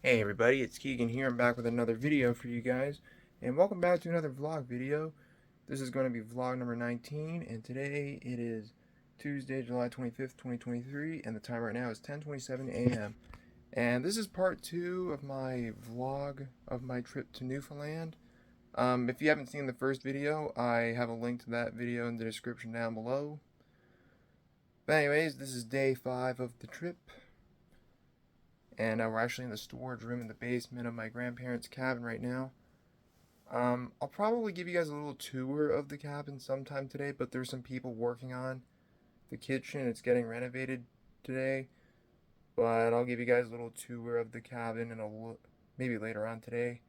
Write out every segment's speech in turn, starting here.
Hey everybody, it's Keegan here. I'm back with another video for you guys, and welcome back to another vlog video. This is going to be vlog number 19, and today it is Tuesday, July 25th, 2023, and the time right now is 10:27 a.m. And this is part 2 of my vlog of my trip to Newfoundland. If you haven't seen the first video, I have a link to that video in the description down below. But anyways, this is day 5 of the trip. And we're actually in the storage room in the basement of my grandparents' cabin right now. I'll probably give you guys a little tour of the cabin sometime today, but there's some people working on the kitchen. It's getting renovated today. But I'll give you guys a little tour of the cabin and maybe later on today.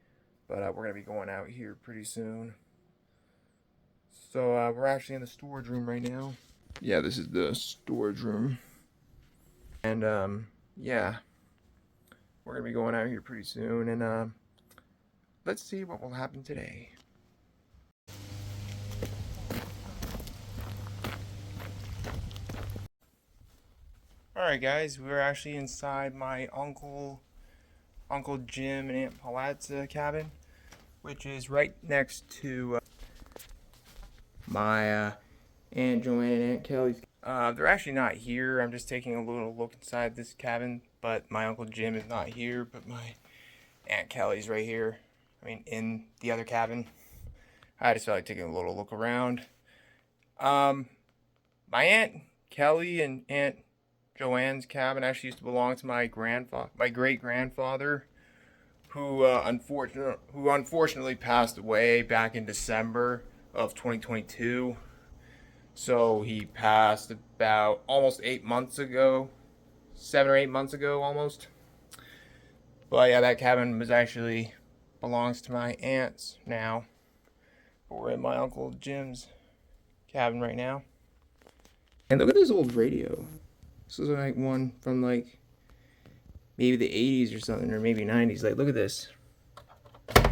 But we're going to be going out here pretty soon. So we're actually in the storage room right now. Yeah, this is the storage room. And yeah. We're going to be going out here pretty soon, and let's see what will happen today. Alright guys, we're actually inside my Uncle Jim and Aunt Paulette's cabin, which is right next to my Aunt Joanne and Aunt Kelly's. They're actually not here. I'm just taking a little look inside this cabin, but my Uncle Jim is not here, but my Aunt Kelly's right here. I mean, in the other cabin. I just felt like taking a little look around. My Aunt Kelly and Aunt Joanne's cabin actually used to belong to my great-grandfather, who unfortunately passed away back in December of 2022. So he passed about almost 8 months ago, 7 or 8 months ago almost. But yeah, that cabin belongs to my aunts now. But we're in my Uncle Jim's cabin right now. And look at this old radio. This is like one from like maybe the 80s or something, or maybe 90s. Like, look at this. I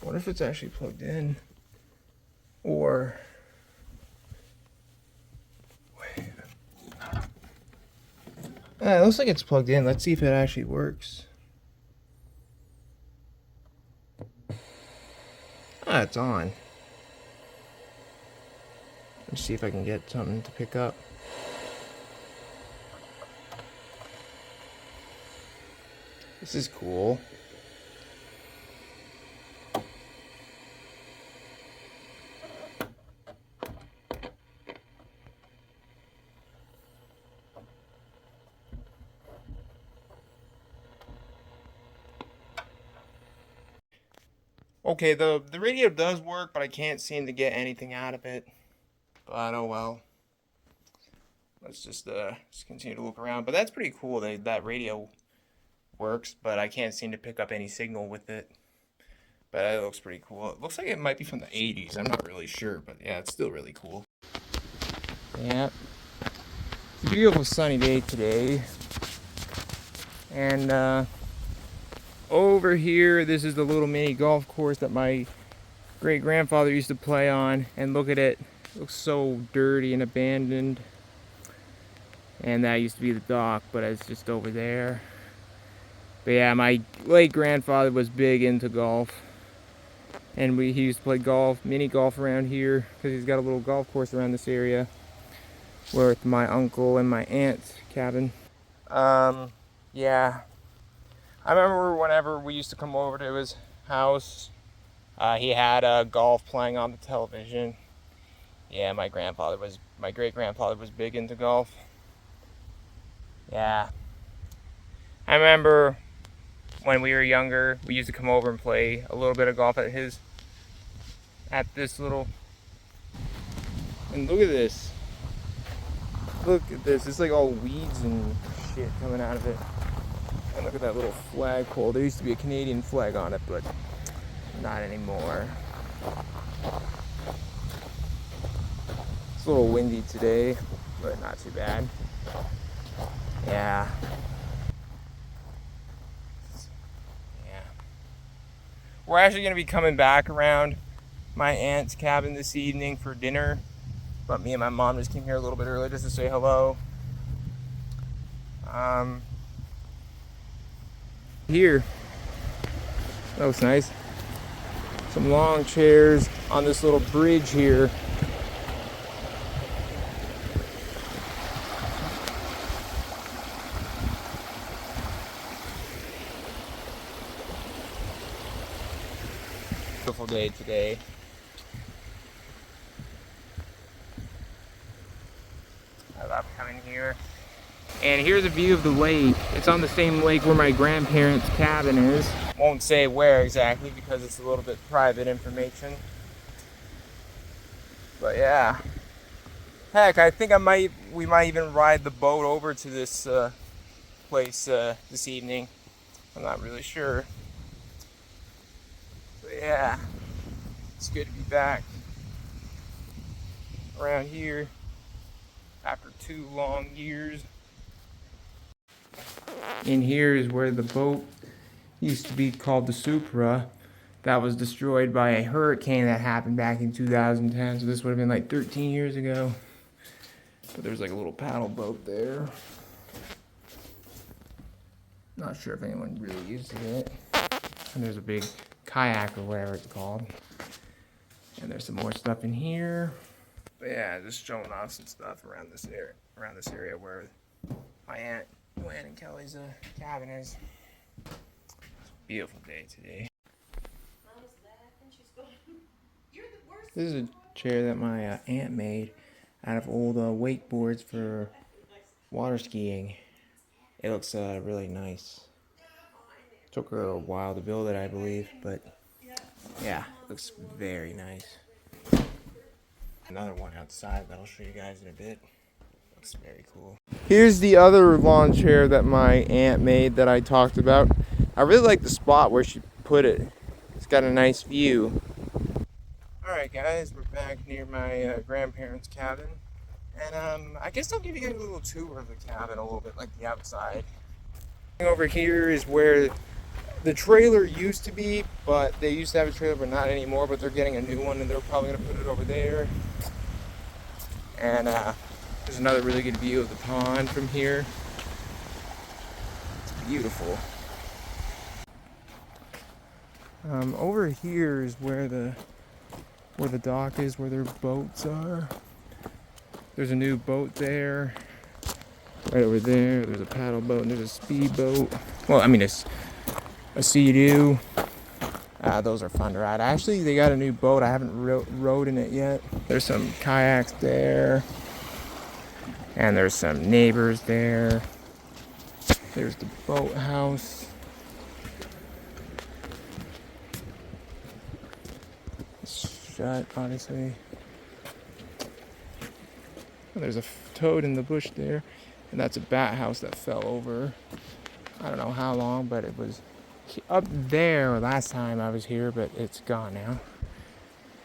wonder if it's actually plugged in. Or it looks like it's plugged in. Let's see if it actually works. It's on. Let's see if I can get something to pick up. This is cool. Okay, the radio does work, but I can't seem to get anything out of it. But oh well. Let's just continue to look around. But that's pretty cool. That radio works, but I can't seem to pick up any signal with it. But it looks pretty cool. It looks like it might be from the 80s. I'm not really sure, but yeah, it's still really cool. Yeah. It's a beautiful sunny day today. And over here, this is the little mini golf course that my great-grandfather used to play on. And look at it. It looks so dirty and abandoned. And that used to be the dock, but it's just over there. But yeah, my late grandfather was big into golf. And he used to play mini golf around here, because he's got a little golf course around this area with my uncle and my aunt's cabin. Yeah. I remember whenever we used to come over to his house, he had golf playing on the television. Yeah, my great-grandfather was big into golf. Yeah. I remember when we were younger, we used to come over and play a little bit of golf at this little, and look at this. Look at this. It's like all weeds and shit coming out of it. And look at that little flagpole. There used to be a Canadian flag on it, but not anymore. It's a little windy today, but not too bad. Yeah. We're actually going to be coming back around my aunt's cabin this evening for dinner. But me and my mom just came here a little bit early just to say hello. Here, that looks nice. Some long chairs on this little bridge here. Beautiful day today. I love coming here. And here's a view of the lake. It's on the same lake where my grandparents' cabin is. Won't say where exactly because it's a little bit private information. But yeah. Heck, I think we might even ride the boat over to this place this evening. I'm not really sure. But yeah, it's good to be back around here after 2 long years. In here is where the boat used to be called the Supra. That was destroyed by a hurricane that happened back in 2010. So this would have been like 13 years ago. But there's like a little paddle boat there. Not sure if anyone really uses it. And there's a big kayak or whatever it's called. And there's some more stuff in here. But yeah, just showing off some stuff around this area where my aunt Joanne and Kelly's cabin is. It's a beautiful day today. This is a chair that my aunt made out of old wakeboards for water skiing. It looks really nice. Took her a while to build it, I believe, but yeah, it looks very nice. Another one outside that I'll show you guys in a bit. Looks very cool. Here's the other lawn chair that my aunt made that I talked about. I really like the spot where she put it. It's got a nice view. Alright guys, we're back near my grandparents' cabin. And I guess I'll give you guys a little tour of the cabin, a little bit like the outside. Over here is where the trailer used to be, but they used to have a trailer but not anymore, but they're getting a new one and they're probably going to put it over there. And there's another really good view of the pond from here. It's beautiful. Over here is where the dock is, where their boats are. There's a new boat there. Right over there, there's a paddle boat and there's a speed boat. Well, I mean, it's a Sea-Doo. Those are fun to ride. Actually, they got a new boat. I haven't rode in it yet. There's some kayaks there. And there's some neighbors there. There's the boathouse. It's shut, honestly. There's a toad in the bush there. And that's a bat house that fell over. I don't know how long, but it was up there last time I was here, but it's gone now.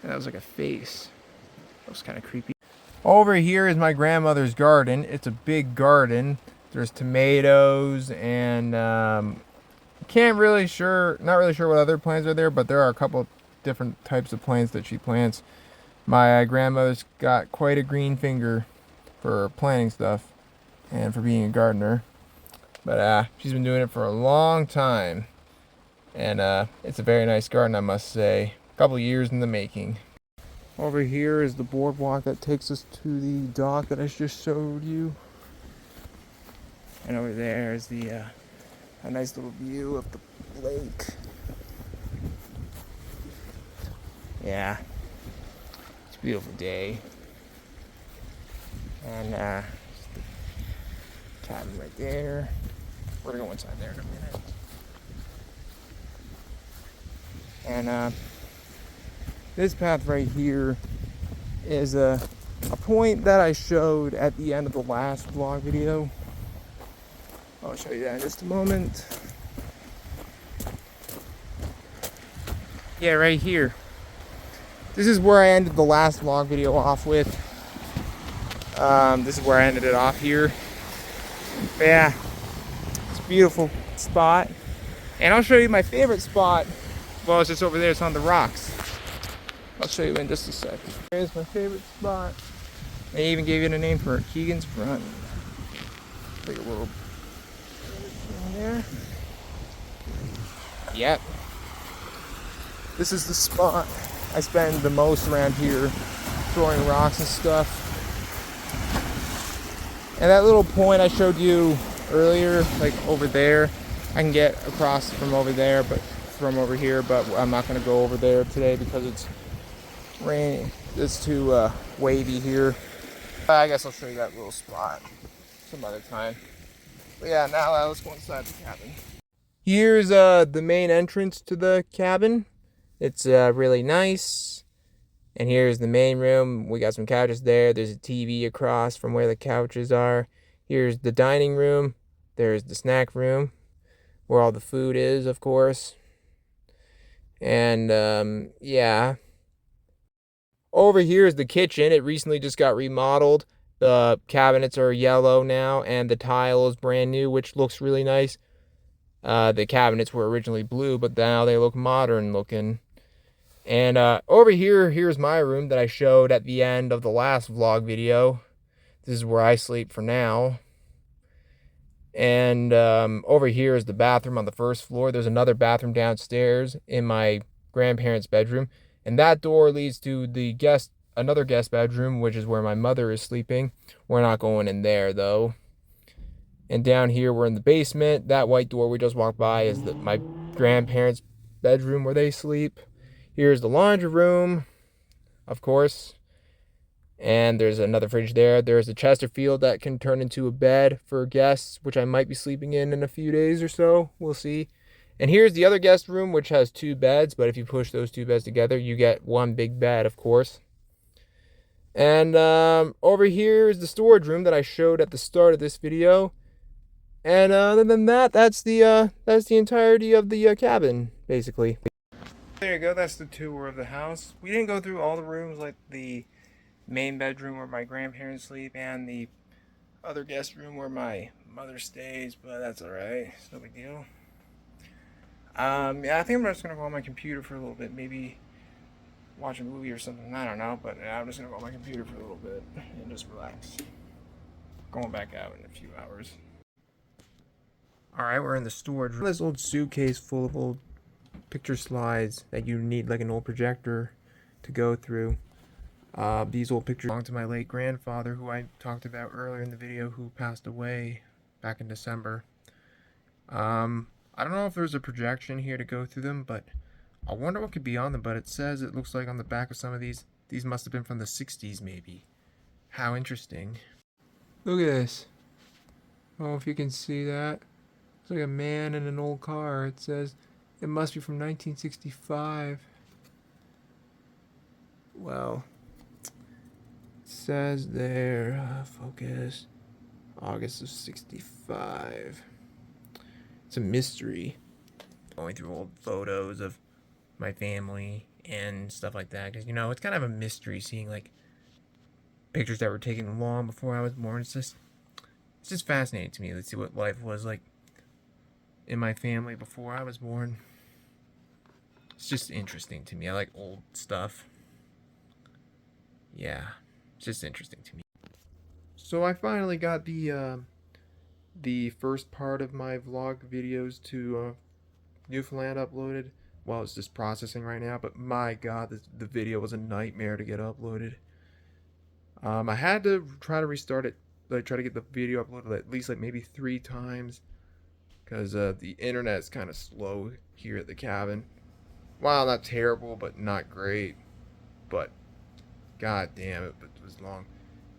And that was like a face. That was kind of creepy. Over here is my grandmother's garden. It's a big garden. There's tomatoes and not really sure what other plants are there, but there are a couple different types of plants that she plants. My grandmother's got quite a green finger for planting stuff and for being a gardener. But she's been doing it for a long time. And it's a very nice garden, I must say. A couple years in the making. Over here is the boardwalk that takes us to the dock that I just showed you. And over there is the a nice little view of the lake. Yeah, it's a beautiful day. And the cabin right there. We're gonna go inside there in a minute. And this path right here is a point that I showed at the end of the last vlog video. I'll show you that in just a moment. Yeah, right here. This is where I ended the last vlog video off with. This is where I ended it off here. But yeah, it's a beautiful spot. And I'll show you my favorite spot. Well, it's just over there, it's on the rocks. I'll show you in just a sec. Here's my favorite spot. They even gave it a name for it, Keegan's Front. Like a little in there. Yep. This is the spot I spend the most around here, throwing rocks and stuff. And that little point I showed you earlier, like over there, I can get across from over there, but from over here, but I'm not going to go over there today because it's raining. It's too wavy here. I guess I'll show you that little spot some other time. But yeah, now let's go inside the cabin. Here's the main entrance to the cabin. It's really nice. And here's the main room. We got some couches there. There's a TV across from where the couches are. Here's the dining room. There's the snack room, where all the food is, of course. And yeah. Over here is the kitchen. It recently just got remodeled. The cabinets are yellow now, and the tile is brand new, which looks really nice. The cabinets were originally blue, but now they look modern looking. And over here, here's my room that I showed at the end of the last vlog video. This is where I sleep for now. And over here is the bathroom on the first floor. There's another bathroom downstairs in my grandparents' bedroom. And that door leads to the another guest bedroom, which is where my mother is sleeping. We're not going in there, though. And down here, we're in the basement. That white door we just walked by is my grandparents' bedroom where they sleep. Here's the laundry room, of course. And there's another fridge there. There's a Chesterfield that can turn into a bed for guests, which I might be sleeping in a few days or so. We'll see. And here's the other guest room, which has 2 beds. But if you push those 2 beds together, you get one big bed, of course. And over here is the storage room that I showed at the start of this video. And other than that, that's the entirety of the cabin, basically. There you go, that's the tour of the house. We didn't go through all the rooms, like the main bedroom where my grandparents sleep and the other guest room where my mother stays, but that's alright, it's no big deal. Yeah, I think I'm just gonna go on my computer for a little bit, maybe watch a movie or something, I don't know, but I'm just gonna go on my computer for a little bit and just relax. Going back out in a few hours. Alright, we're in the storage room. This old suitcase full of old picture slides that you need like an old projector to go through. These old pictures belong to my late grandfather, who I talked about earlier in the video, who passed away back in December. I don't know if there's a projection here to go through them, but I wonder what could be on them. But it says, it looks like on the back of some of these must have been from the 60s maybe. How interesting. Look at this. I don't know if you can see that. It's like a man in an old car. It says it must be from 1965. Well, it says there, focus, August of 65. It's a mystery. Going through old photos of my family and stuff like that, because, you know, it's kind of a mystery seeing, like, pictures that were taken long before I was born. It's just fascinating to me. Let's see what life was like in my family before I was born. It's just interesting to me. I like old stuff. Yeah, it's just interesting to me. So I finally got the first part of my vlog videos to Newfoundland uploaded. Well, it's just processing right now, but my god, the video was a nightmare to get uploaded. I had to try to restart it, like try to get the video uploaded at least like maybe 3 times, because the internet's kind of slow here at the cabin. Well, not terrible, but not great. But god damn it, it was long.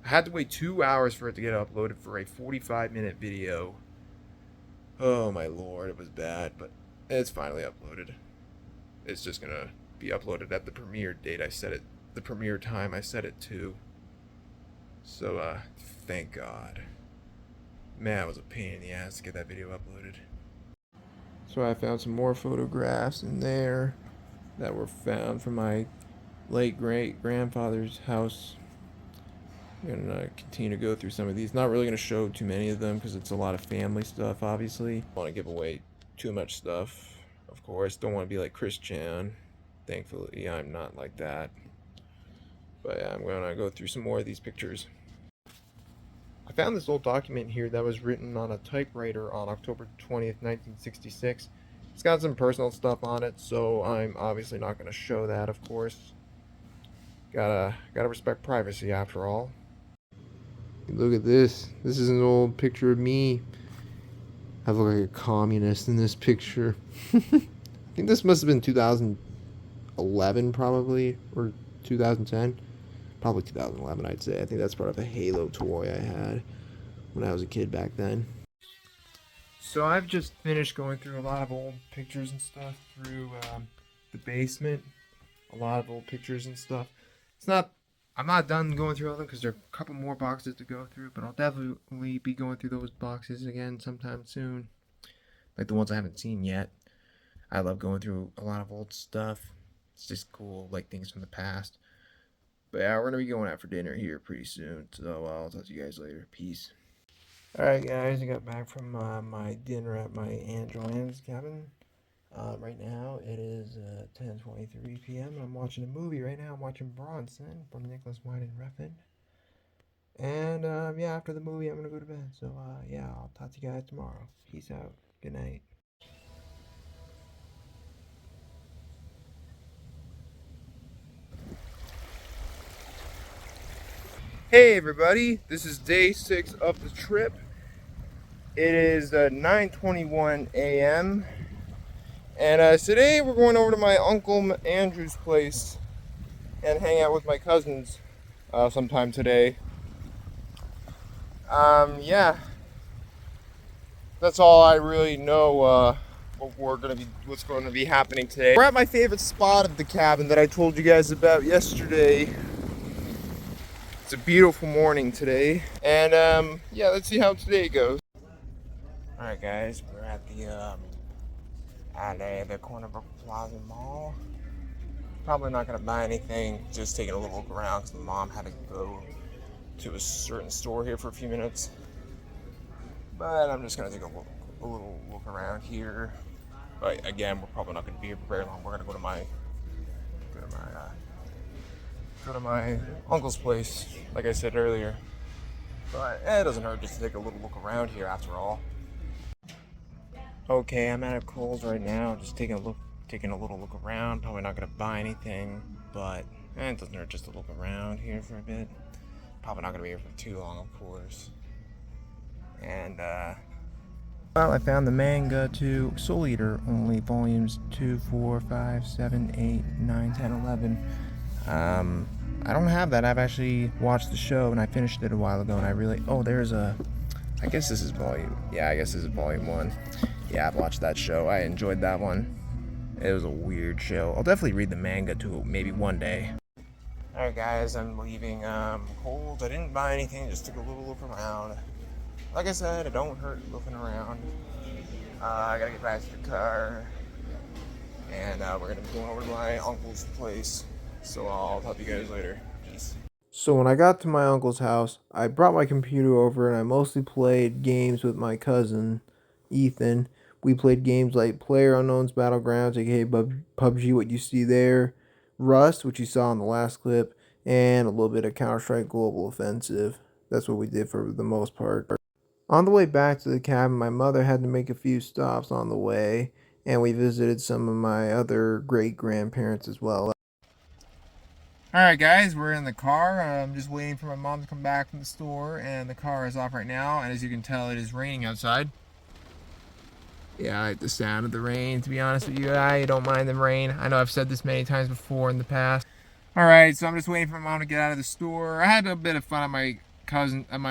I had to wait 2 hours for it to get uploaded for a 45-minute video. Oh my lord, it was bad, but it's finally uploaded. It's just gonna be uploaded at the premiere date I set it, the premiere time I set it to. So, thank God. Man, it was a pain in the ass to get that video uploaded. So I found some more photographs in there that were found from my late great-grandfather's house. I'm gonna continue to go through some of these. Not really gonna show too many of them because it's a lot of family stuff, obviously. Don't want to give away too much stuff, of course. Don't want to be like Chris Chan. Thankfully, I'm not like that. But yeah, I'm gonna go through some more of these pictures. I found this old document here that was written on a typewriter on October 20th, 1966. It's got some personal stuff on it, so I'm obviously not going to show that, of course. Gotta respect privacy after all. Look at this. This is an old picture of me. I look like a communist in this picture. I think this must have been 2011 probably, or 2010. Probably 2011, I'd say. I think that's part of a Halo toy I had when I was a kid back then. So I've just finished going through a lot of old pictures and stuff through the basement. A lot of old pictures and stuff. I'm not done going through all of them because there are a couple more boxes to go through, but I'll definitely be going through those boxes again sometime soon. Like the ones I haven't seen yet. I love going through a lot of old stuff. It's just cool, like things from the past. But yeah, we're gonna be going out for dinner here pretty soon, so I'll talk to you guys later. Peace. Alright guys, I got back from my dinner at my Aunt Joanne's cabin. Right now it is 10:23 p.m. and I'm watching a movie right now. I'm watching Bronson from Nicholas Winding Refn. And yeah, after the movie I'm gonna go to bed. So yeah, I'll talk to you guys tomorrow. Peace out. Good night. Hey everybody, this is day 6 of the trip. It is 9:21 a.m. and today we're going over to my Uncle Andrew's place and hang out with my cousins sometime today. Yeah, that's all I really know what's going to be happening today. We're at my favorite spot of the cabin that I told you guys about yesterday. It's a beautiful morning today, and yeah, let's see how today goes. All right, guys, we're at the Cornerbrook Plaza Mall. Probably not gonna buy anything. Just taking a little look around because my mom had to go to a certain store here for a few minutes. But I'm just gonna take a little look around here. But again, we're probably not gonna be here for very long. We're gonna go to my uncle's place, like I said earlier. But it doesn't hurt just to take a little look around here after all. Okay, I'm at a Kohl's right now, just taking a little look around. Probably not gonna buy anything, but it doesn't hurt just to look around here for a bit. Probably not gonna be here for too long, of course. And well, I found the manga to Soul Eater, only volumes 2, 4, 5, 7, 8, 9, 10, 11. I don't have that. I've actually watched the show and I finished it a while ago, and I guess this is volume 1. Yeah, I've watched that show. I enjoyed that one. It was a weird show. I'll definitely read the manga too, maybe one day. Alright guys, I'm leaving Kohl's. I didn't buy anything, just took a little look around. Like I said, it don't hurt looking around. I gotta get back to the car. And we're gonna be going over to my uncle's place. So I'll talk to you guys later. Peace. So when I got to my uncle's house, I brought my computer over and I mostly played games with my cousin, Ethan. We played games like PlayerUnknown's Battlegrounds, aka PUBG, what you see there, Rust, which you saw in the last clip, and a little bit of Counter-Strike Global Offensive. That's what we did for the most part. On the way back to the cabin, my mother had to make a few stops on the way, and we visited some of my other great-grandparents as well. Alright guys, we're in the car. I'm just waiting for my mom to come back from the store, and the car is off right now, and as you can tell, it is raining outside. Yeah, I like the sound of the rain, to be honest with you. I don't mind the rain. I know I've said this many times before in the past. Alright, so I'm just waiting for my mom to get out of the store. I had a bit of fun at my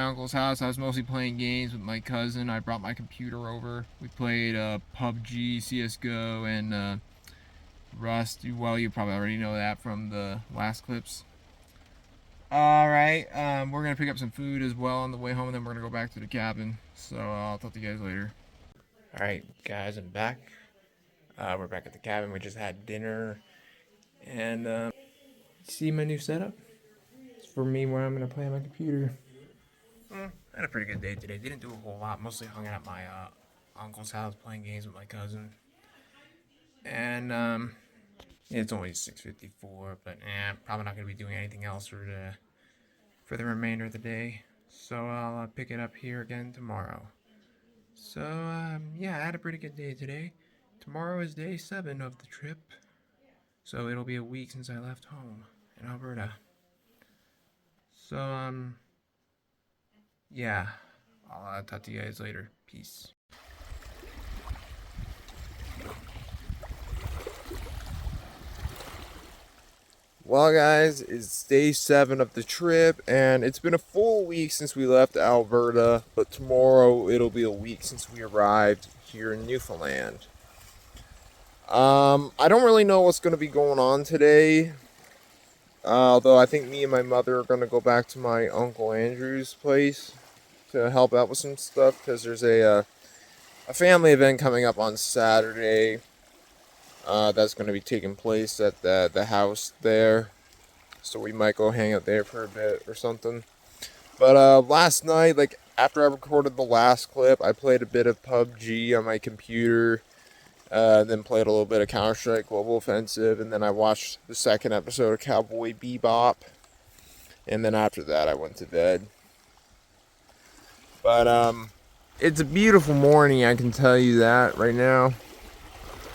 uncle's house. I was mostly playing games with my cousin. I brought my computer over. We played PUBG, CSGO, and Rust. Well, you probably already know that from the last clips. Alright, we're going to pick up some food as well on the way home, and then we're going to go back to the cabin. So I'll talk to you guys later. Alright guys, I'm back. We're back at the cabin. We just had dinner. And see my new setup? It's for me where I'm going to play on my computer. I had a pretty good day today. Didn't do a whole lot. Mostly hung out at my uncle's house playing games with my cousin. And it's only 6:54, but probably not going to be doing anything else for the remainder of the day. So I'll pick it up here again tomorrow. So yeah, I had a pretty good day today. Tomorrow is day 7 of the trip, so it'll be a week since I left home in Alberta. So, yeah, I'll talk to you guys later. Peace. Well, guys, it's day 7 of the trip, and it's been a full week since we left Alberta, but tomorrow it'll be a week since we arrived here in Newfoundland. I don't really know what's going to be going on today, although I think me and my mother are going to go back to my Uncle Andrew's place to help out with some stuff, because there's a family event coming up on Saturday. That's going to be taking place at the house there. So we might go hang out there for a bit or something. But last night, like after I recorded the last clip, I played a bit of PUBG on my computer. Then played a little bit of Counter-Strike Global Offensive. And then I watched the second episode of Cowboy Bebop. And then after that, I went to bed. But it's a beautiful morning, I can tell you that right now.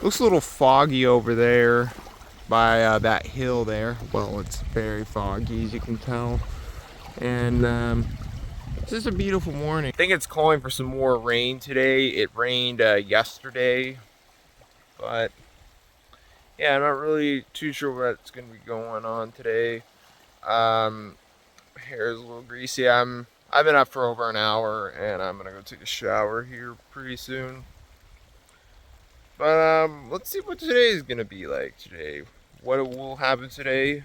Looks a little foggy over there by that hill there. Well, it's very foggy, as you can tell. And it's just a beautiful morning. I think it's calling for some more rain today. It rained yesterday. But yeah, I'm not really too sure what's going to be going on today. Hair's a little greasy. I've been up for over an hour, and I'm going to go take a shower here pretty soon. But let's see what today is gonna be like today. What will happen today?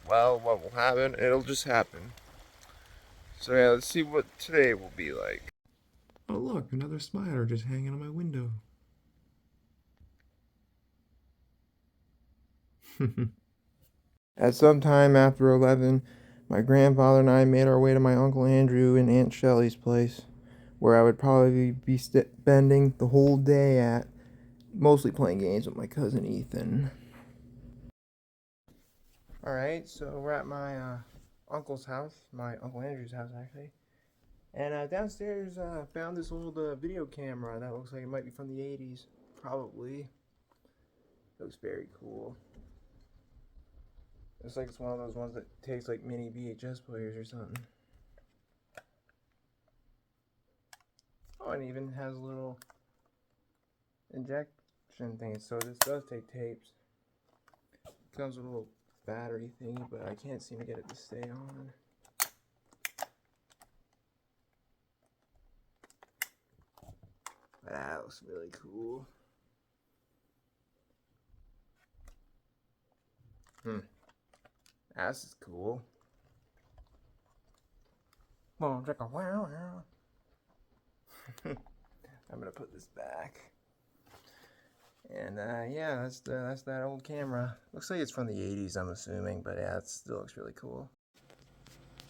Well, what will happen? It'll just happen. So yeah, let's see what today will be like. Oh look, another spider just hanging on my window. At some time after 11, my grandfather and I made our way to my Uncle Andrew and Aunt Shelley's place, where I would probably be spending the whole day at. Mostly playing games with my cousin Ethan. Alright, so we're at my uncle's house, my Uncle Andrew's house actually. And downstairs found this old video camera that looks like it might be from the 80s. Probably. Looks very cool. Looks like it's one of those ones that takes like mini VHS players or something. Oh, and it even has a little injection thing, so this does take tapes. It comes with a little battery thingy, but I can't seem to get it to stay on. That looks really cool. This is cool. I'm gonna put this back. And yeah, that's that old camera. Looks like it's from the 80s, I'm assuming, but yeah, it still looks really cool.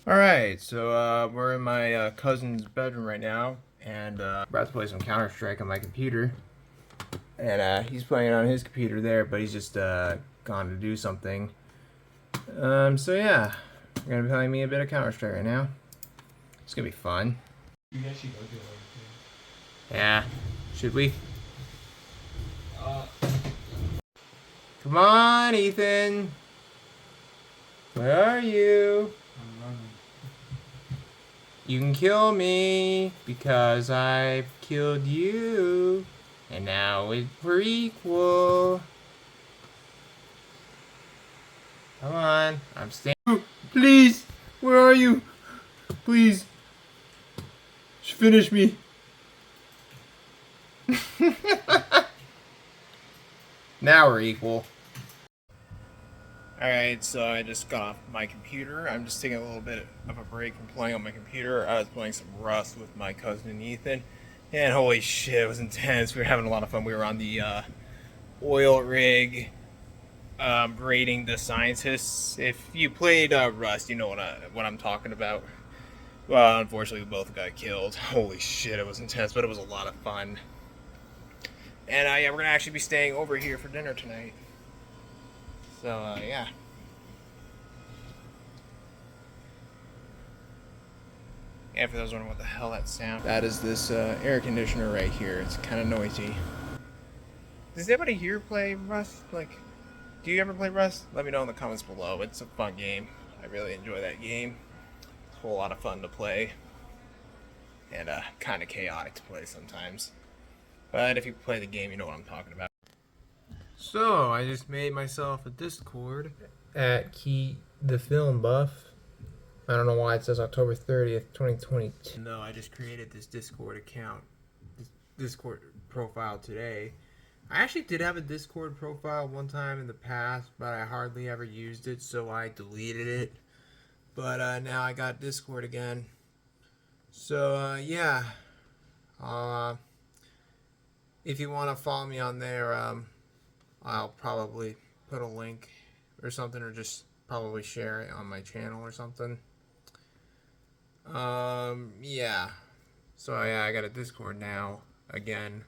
Alright, so we're in my cousin's bedroom right now, and about to play some Counter-Strike on my computer. And he's playing on his computer there, but he's just gone to do something. So yeah, we're gonna be playing me a bit of Counter-Strike right now. It's gonna be fun. You guys should go do it. Yeah, should we? Come on, Ethan. Where are you? I'm running. You can kill me because I've killed you, and now we're equal. Come on, I'm staying. Please, where are you? Please, finish me. Now we're equal. Alright, so I just got off my computer. I'm just taking a little bit of a break from playing on my computer. I was playing some Rust with my cousin Ethan. And holy shit, it was intense. We were having a lot of fun. We were on the oil rig raiding the scientists. If you played Rust, you know what I'm talking about. Well, unfortunately, we both got killed. Holy shit, it was intense, but it was a lot of fun. And yeah, we're going to actually be staying over here for dinner tonight. So, yeah. And for those wondering what the hell that sound, that is this air conditioner right here. It's kind of noisy. Does anybody here play Rust? Like, do you ever play Rust? Let me know in the comments below. It's a fun game. I really enjoy that game. It's a whole lot of fun to play. And kind of chaotic to play sometimes. But if you play the game, you know what I'm talking about. So, I just made myself a Discord at Key the Film Buff. I don't know why it says October 30th, 2022. No, I just created this Discord account, this Discord profile today. I actually did have a Discord profile one time in the past, but I hardly ever used it, so I deleted it. But now I got Discord again. So, yeah. Uh, if you want to follow me on there, I'll probably put a link or something, or just probably share it on my channel or something. Yeah. So yeah, I got a Discord now again.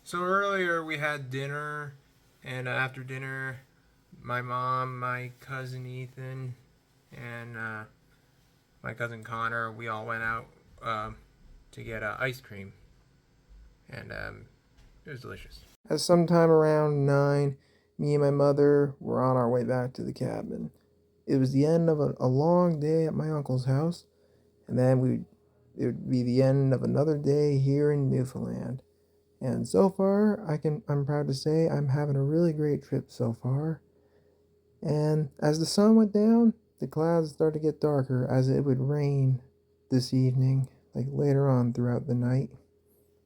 So earlier we had dinner, and after dinner, my mom, my cousin Ethan, and my cousin Connor, we all went out to get ice cream, and it was delicious. At sometime around 9, me and my mother were on our way back to the cabin. It was the end of a long day at my uncle's house, and then it would be the end of another day here in Newfoundland. And so far, I'm proud to say I'm having a really great trip so far. And as the sun went down, the clouds started to get darker as it would rain this evening, like later on throughout the night.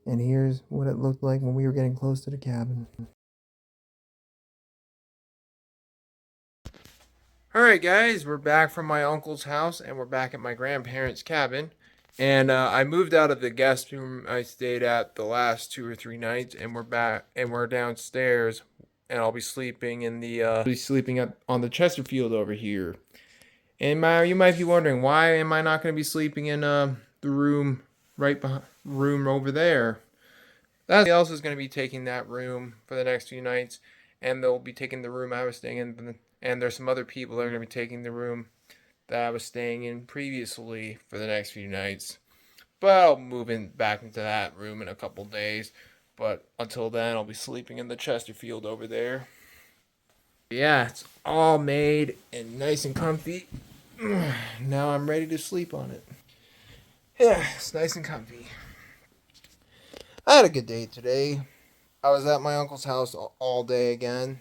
And here's what it looked like when we were getting close to the cabin. Alright guys, we're back from my uncle's house and we're back at my grandparents' cabin. And I moved out of the guest room I stayed at the last 2 or 3 nights, and we're back and we're downstairs, and I'll be sleeping in the on the Chesterfield over here. And you might be wondering, why am I not going to be sleeping in the room right behind room over there? Somebody else is going to be taking that room for the next few nights, and they'll be taking the room I was staying in, and there's some other people that are going to be taking the room that I was staying in previously for the next few nights. But I'll move back into that room in a couple days. But until then, I'll be sleeping in the Chesterfield over there. Yeah, it's all made and nice and comfy. Now I'm ready to sleep on it. Yeah, it's nice and comfy. I had a good day today. I was at my uncle's house all day again,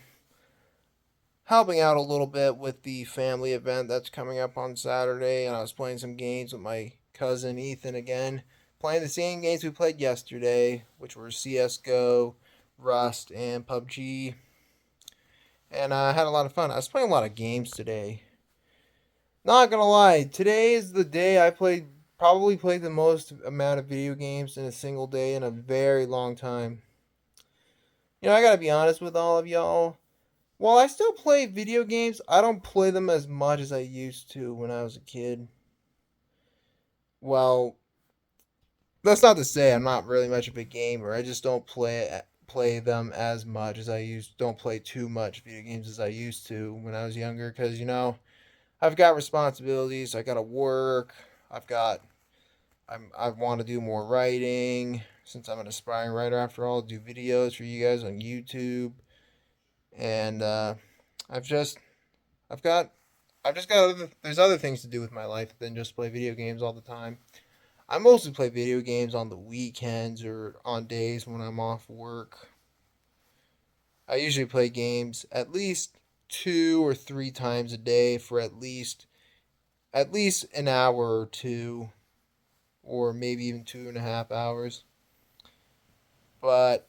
helping out a little bit with the family event that's coming up on Saturday, and I was playing some games with my cousin Ethan again, playing the same games we played yesterday, which were CSGO, Rust, and PUBG, and I had a lot of fun. I was playing a lot of games today. Not gonna lie, today is the day I probably played the most amount of video games in a single day in a very long time. You know, I gotta be honest with all of y'all. While I still play video games, I don't play them as much as I used to when I was a kid. Well, that's not to say I'm not really much of a gamer. I just don't play them as much as I used. Don't play too much video games as I used to when I was younger, because I've got responsibilities. I got to work. I want to do more writing since I'm an aspiring writer. After all, do videos for you guys on YouTube, and I've just I've got there's other things to do with my life than just play video games all the time. I mostly play video games on the weekends or on days when I'm off work. I usually play games at least 2 or 3 times a day for at least an hour or two, or maybe even 2.5 hours. But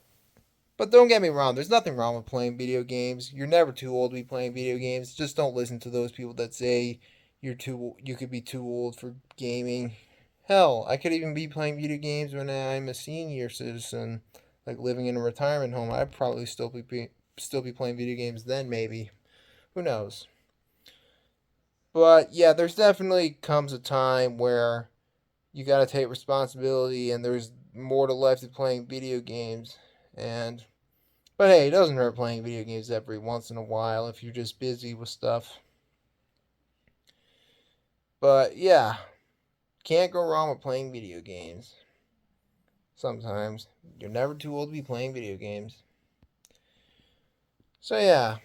don't get me wrong, there's nothing wrong with playing video games. You're never too old to be playing video games. Just don't listen to those people that say you could be too old for gaming. Hell, I could even be playing video games when I'm a senior citizen, like living in a retirement home. I'd probably still be playing video games then, maybe. Who knows? But yeah, there's definitely comes a time where you got to take responsibility, and there's more to life than playing video games. But hey, it doesn't hurt playing video games every once in a while if you're just busy with stuff. But yeah, can't go wrong with playing video games. sometimes. You're never too old to be playing video games. So yeah,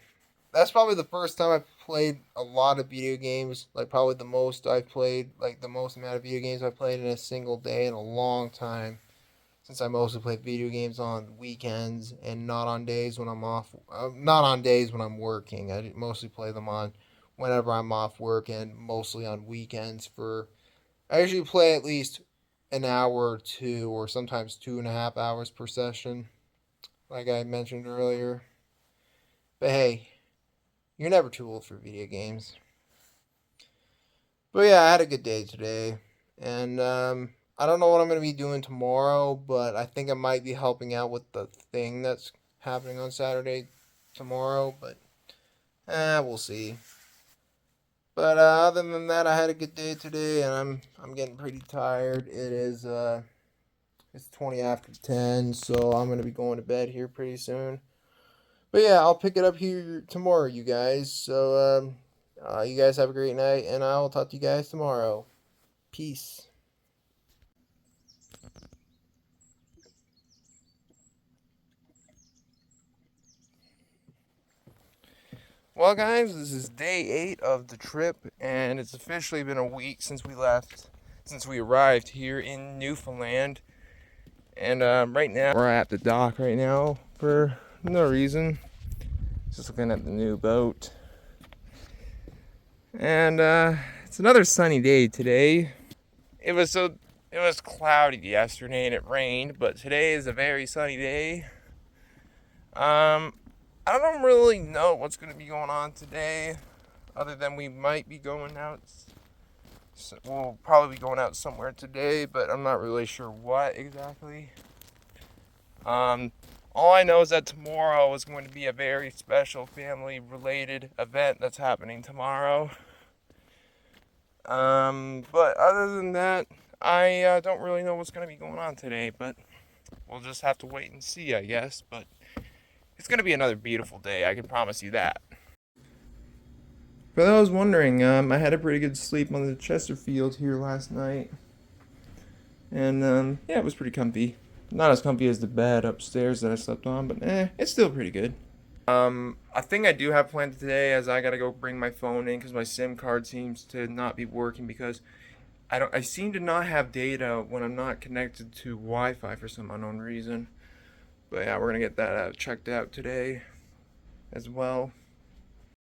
that's probably the first time I've played a lot of video games. Like probably the most I've played, like the most amount of video games I've played in a single day in a long time. Since I mostly play video games on weekends and not on days when I'm off, not on days when I'm working. I mostly play them on whenever I'm off work and mostly on weekends. I usually play at least an hour or two, or sometimes 2.5 hours per session, like I mentioned earlier. But hey, you're never too old for video games. But yeah, I had a good day today, and I don't know what I'm gonna be doing tomorrow, but I think I might be helping out with the thing that's happening on Saturday tomorrow. But we'll see. But other than that, I had a good day today, and I'm getting pretty tired. It's 20 after 10, so I'm gonna be going to bed here pretty soon. But yeah, I'll pick it up here tomorrow, you guys. So you guys have a great night, and I will talk to you guys tomorrow. Peace. Well, guys, this is day 8 of the trip, and it's officially been a week since we arrived here in Newfoundland. And right now, we're at the dock right now for no reason. Just looking at the new boat. And it's another sunny day today. It was cloudy yesterday and it rained, but today is a very sunny day. I don't really know what's going to be going on today, other than we might be going out. We'll probably be going out somewhere today, but I'm not really sure what exactly. All I know is that tomorrow is going to be a very special family-related event that's happening tomorrow. But other than that, I don't really know what's going to be going on today, but we'll just have to wait and see, I guess. But it's going to be another beautiful day, I can promise you that. For those wondering, I had a pretty good sleep on the Chesterfield here last night. And, yeah, it was pretty comfy. Not as comfy as the bed upstairs that I slept on, but it's still pretty good. I think I do have planned today, as I gotta go bring my phone in because my SIM card seems to not be working because I seem to not have data when I'm not connected to Wi-Fi for some unknown reason. But yeah, we're gonna get that checked out today as well.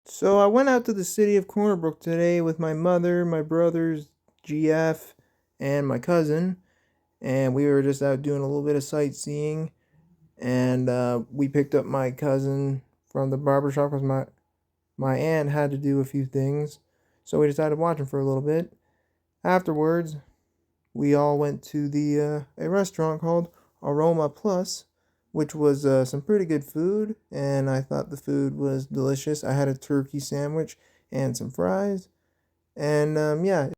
So I went out to the city of Corner Brook today with my mother, my brothers, GF, and my cousin. And we were just out doing a little bit of sightseeing. And we picked up my cousin from the barbershop because my aunt had to do a few things. So we decided to watch him for a little bit. Afterwards, we all went to a restaurant called Aroma Plus, which was some pretty good food, and I thought the food was delicious. I had a turkey sandwich and some fries, and yeah.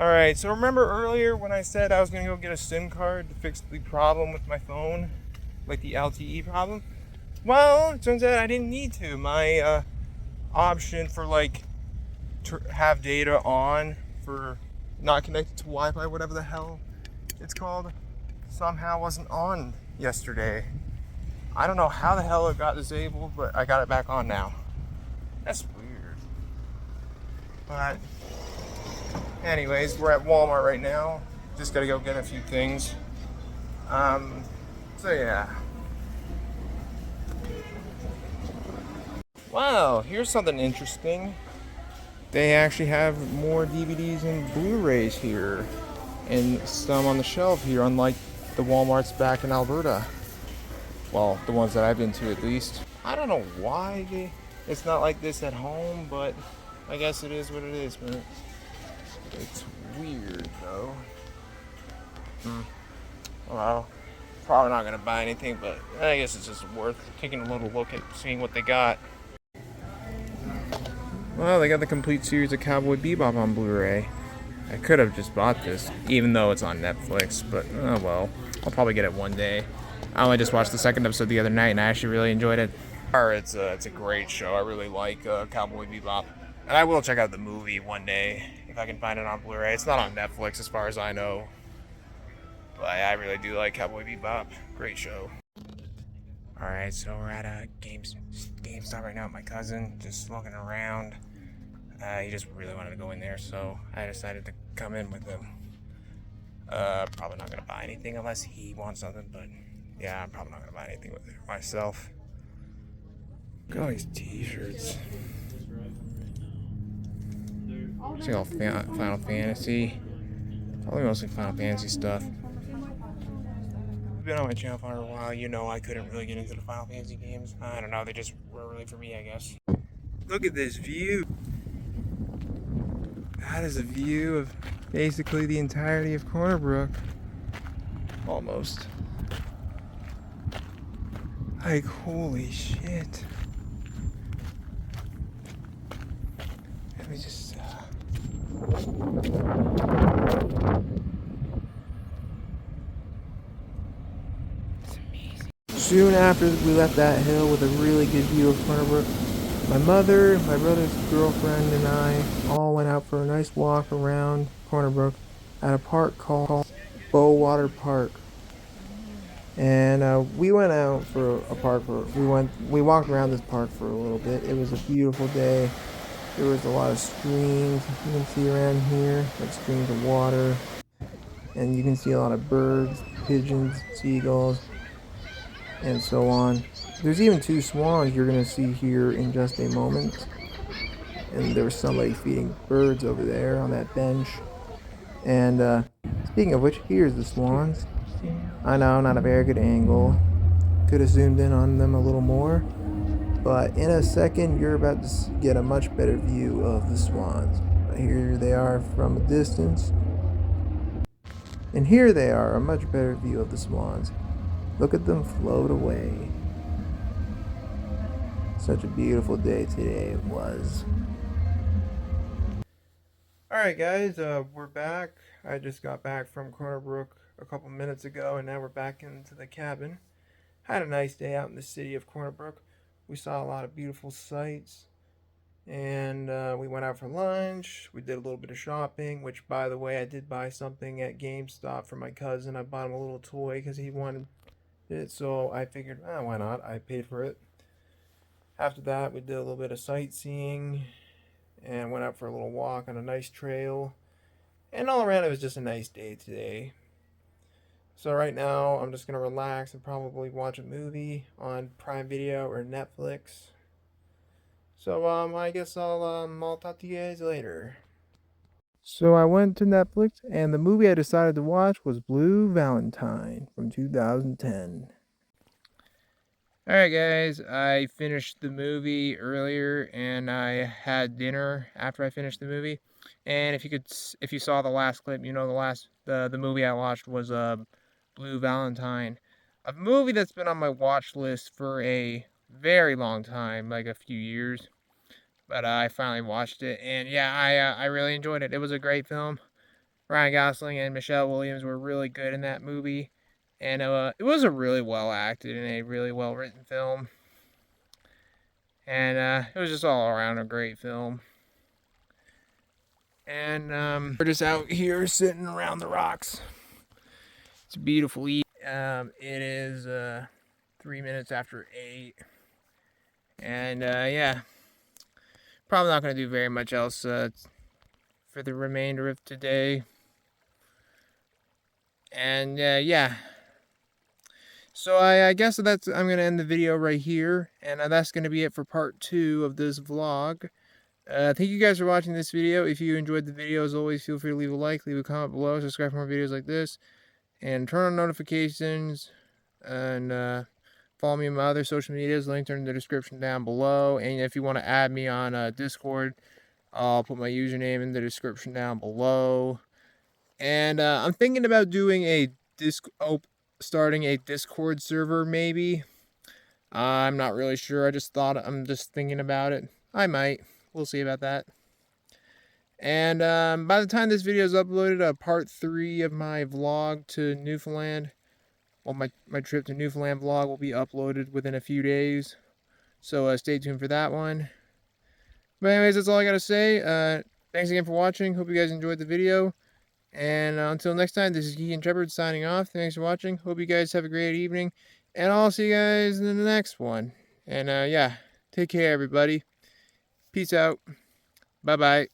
Alright, so remember earlier when I said I was going to go get a SIM card to fix the problem with my phone? Like the LTE problem? Well, it turns out I didn't need to. My option for like to have data on for not connected to Wi-Fi, whatever the hell it's called, somehow wasn't on yesterday. I don't know how the hell it got disabled, but I got it back on now. That's weird. But anyways, we're at Walmart right now. Just gotta go get a few things. So yeah. Wow, here's something interesting. They actually have more DVDs and Blu-rays here, and some on the shelf here, unlike the Walmarts back in Alberta. Well, the ones that I've been to at least. I don't know why it's not like this at home, but I guess it is what it is, man. It's weird, though. Well, probably not going to buy anything, but I guess it's just worth taking a little look at seeing what they got. Well, they got the complete series of Cowboy Bebop on Blu-ray. I could have just bought this, even though it's on Netflix, but oh well. I'll probably get it one day. I only just watched the second episode the other night, and I actually really enjoyed it. It's a great show. I really like Cowboy Bebop. And I will check out the movie one day, if I can find it on Blu-ray. It's not on Netflix, as far as I know. But I really do like Cowboy Bebop. Great show. Alright, so we're at a GameStop right now with my cousin, just looking around. He just really wanted to go in there, so I decided to come in with him. Probably not gonna buy anything unless he wants something, but yeah, I'm probably not gonna buy anything with it myself. Look at all these t-shirts. See all Final Fantasy. Probably mostly Final Fantasy stuff. I've been on my channel for a while, you know I couldn't really get into the Final Fantasy games. I don't know, they just were really for me, I guess. Look at this view. That is a view of basically the entirety of Corner Brook. Almost. Like, holy shit. Let me just, It's amazing. Soon after we left that hill with a really good view of Corner Brook, my mother, my brother's girlfriend, and I all went out for a nice walk around Corner Brook at a park called Bowater Park. And we went out for a park. We walked around this park for a little bit. It was a beautiful day. There was a lot of streams you can see around here, like streams of water, and you can see a lot of birds, pigeons, seagulls, and so on. There's even 2 swans you're going to see here in just a moment. And there was somebody feeding birds over there on that bench. And speaking of which, here's the swans. I know, not a very good angle. Could have zoomed in on them a little more. But in a second, you're about to get a much better view of the swans. Here they are from a distance. And here they are, a much better view of the swans. Look at them float away. Such a beautiful day today it was. Alright guys, we're back. I just got back from Corner Brook a couple minutes ago, and now we're back into the cabin. Had a nice day out in the city of Corner Brook. We saw a lot of beautiful sights, and we went out for lunch. We did a little bit of shopping, which, by the way, I did buy something at GameStop for my cousin. I bought him a little toy because he wanted it, so I figured, why not? I paid for it. After that, we did a little bit of sightseeing and went out for a little walk on a nice trail. And all around, it was just a nice day today. So right now, I'm just going to relax and probably watch a movie on Prime Video or Netflix. So, I guess I'll talk to you guys later. So I went to Netflix, and the movie I decided to watch was Blue Valentine from 2010. Alright guys, I finished the movie earlier, and I had dinner after I finished the movie. And if you saw the last clip, you know the movie I watched was Blue Valentine. A movie that's been on my watch list for a very long time, like a few years. But I finally watched it, and yeah, I really enjoyed it. It was a great film. Ryan Gosling and Michelle Williams were really good in that movie. And it was a really well acted and a really well written film. And it was just all around a great film. And we're just out here sitting around the rocks. It's a beautiful evening. It is 3 minutes after 8. And yeah, probably not going to do very much else for the remainder of today. And yeah. So I guess I'm going to end the video right here, and that's going to be it for part 2 of this vlog. Thank you guys for watching this video. If you enjoyed the video, as always, feel free to leave a like, leave a comment below, subscribe for more videos like this, and turn on notifications, and follow me on my other social medias. Links are in the description down below, and if you want to add me on Discord, I'll put my username in the description down below. And I'm thinking about doing starting a Discord server, maybe. I'm not really sure. I'm just thinking about it. I might. We'll see about that. And by the time this video is uploaded, part 3 of my vlog to Newfoundland, well, my trip to Newfoundland vlog will be uploaded within a few days. So stay tuned for that one. But anyways, that's all I got to say. Thanks again for watching. Hope you guys enjoyed the video. And until next time, this is Geek and Shepard signing off. Thanks for watching. Hope you guys have a great evening. And I'll see you guys in the next one. And yeah, take care, everybody. Peace out. Bye-bye.